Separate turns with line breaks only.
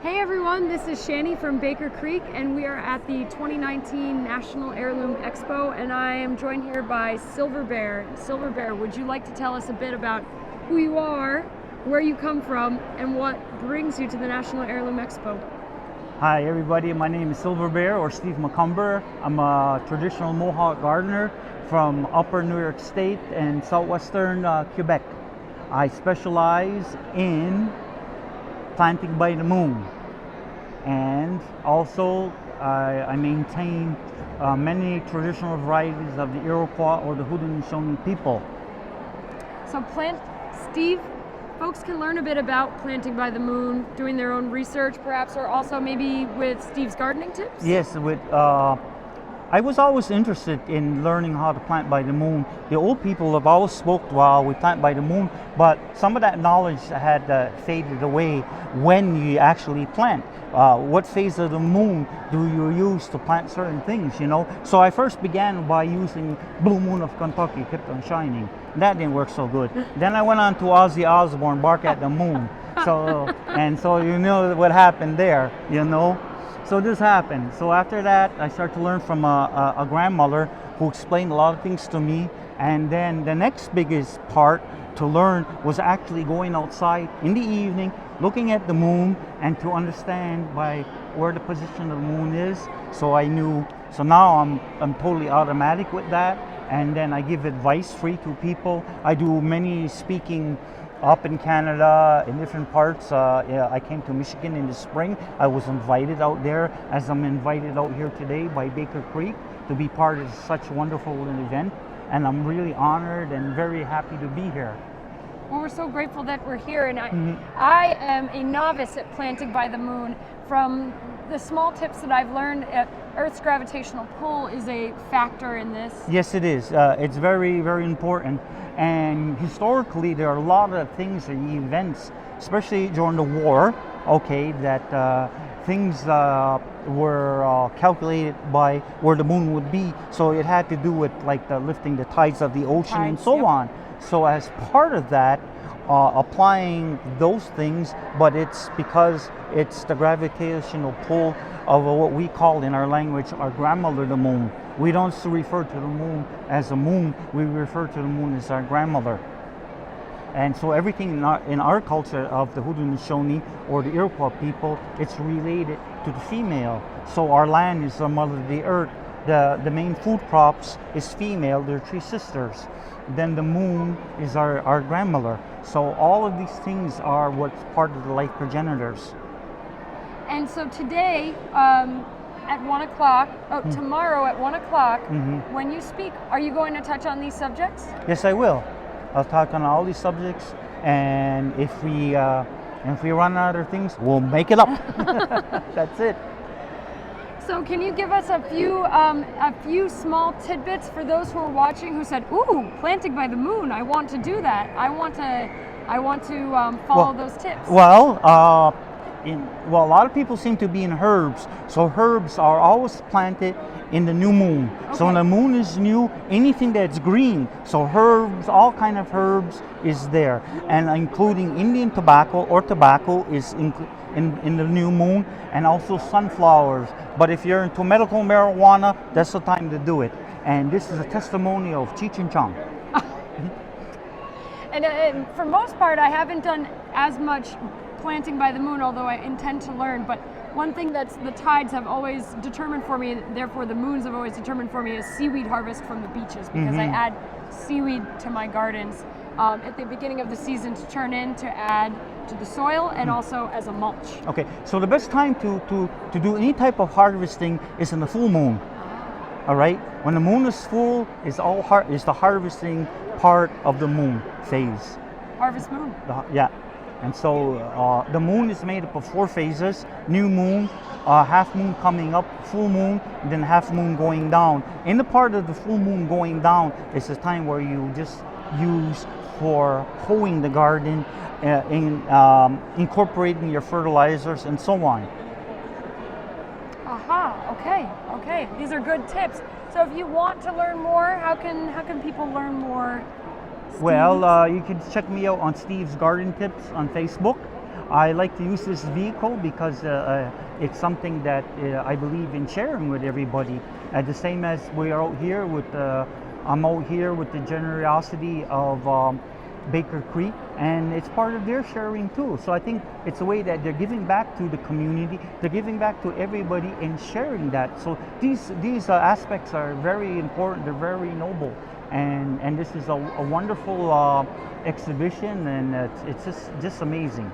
Hey everyone, this is Shani from Baker Creek, and we are at the 2019 National Heirloom Expo, and I am joined here by Silver Bear. Silver Bear, would you like to tell us a bit about who you are, where you come from, and what brings you to the National Heirloom Expo?
Hi everybody, my name is Silver Bear or Steve McCumber. I'm a traditional Mohawk gardener from Upper New York State and Southwestern Quebec. I specialize in planting by the moon, and also I maintain many traditional varieties of the Iroquois or the Haudenosaunee people.
So Steve, folks can learn a bit about planting by the moon, doing their own research perhaps, or also maybe with Steve's gardening tips?
Yes, I was always interested in learning how to plant by the moon. The old people have always spoke while we plant by the moon, but some of that knowledge had faded away when you actually plant. What phase of the moon do you use to plant certain things, you know? So I first began by using Blue Moon of Kentucky, kept on shining. That didn't work so good. Then I went on to Ozzy Osbourne, Bark at the Moon. So you know what happened there, you know? So this happened. So after that, I started to learn from a grandmother who explained a lot of things to me. And then the next biggest part to learn was actually going outside in the evening, looking at the moon, and to understand by where the position of the moon is. So I knew. So now I'm totally automatic with that. And then I give advice free to people. I do many speaking up in Canada, in different parts. I came to Michigan in the spring. I was invited out there, as I'm invited out here today by Baker Creek to be part of such a wonderful event. And I'm really honored and very happy to be here.
Well, we're so grateful that we're here, and I am a novice at planting by the moon. From the small tips that I've learned, Earth's gravitational pull is a factor in this.
Yes, it is. It's very, very important. And historically, there are a lot of things and events, especially during the war, okay, that things were calculated by where the moon would be. So it had to do with like the lifting the tides of the ocean and so on. So as part of that, applying those things, but it's because it's the gravitational pull of what we call in our language our grandmother, the moon. We don't refer to the moon as a moon, we refer to the moon as our grandmother. And so everything in our culture of the Haudenosaunee or the Iroquois people, it's related to the female. So our land is the mother of the earth. The main food crops is female, they're three sisters. Then the moon is our grandmother. So all of these things are what's part of the life progenitors.
And so today, at 1 o'clock, tomorrow at 1 o'clock, when you speak, are you going to touch on these subjects?
Yes, I will. I'll talk on all these subjects, and if we run out of things, we'll make it up. That's it.
So can you give us a few small tidbits for those who are watching who said, "Ooh, planting by the moon! I want to do that. I want to follow those tips."
Well, a lot of people seem to be in herbs. So herbs are always planted in the new moon. Okay. So when the moon is new, anything that's green, so herbs, all kind of herbs is there, and including Indian tobacco or tobacco is in the new moon, and also sunflowers. But if you're into medical marijuana, that's the time to do it. And this is a testimonial of Cheech and Chong.
And for most part, I haven't done as much planting by the moon, although I intend to learn. But one thing that the tides have always determined for me, therefore the moons have always determined for me, is seaweed harvest from the beaches, because I add seaweed to my gardens at the beginning of the season to turn in to add to the soil and also as a mulch.
Okay, so the best time to do any type of harvesting is in the full moon. All right, when the moon is full, is the harvesting part of the moon phase.
Harvest moon.
Yeah. And so the moon is made up of 4 phases: new moon, half moon coming up, full moon, and then half moon going down. In the part of the full moon going down is the time where you just use for hoeing the garden, incorporating your fertilizers and so on.
Okay. These are good tips. So if you want to learn more, how can people learn more?
Well, you can check me out on Steve's Garden Tips on Facebook. I like to use this vehicle because it's something that I believe in sharing with everybody. The same as we are out here with, I'm out here with the generosity of Baker Creek, and it's part of their sharing too. So I think it's a way that they're giving back to the community, they're giving back to everybody and sharing that. So these aspects are very important, they're very noble, and this is a wonderful exhibition, and it's just amazing.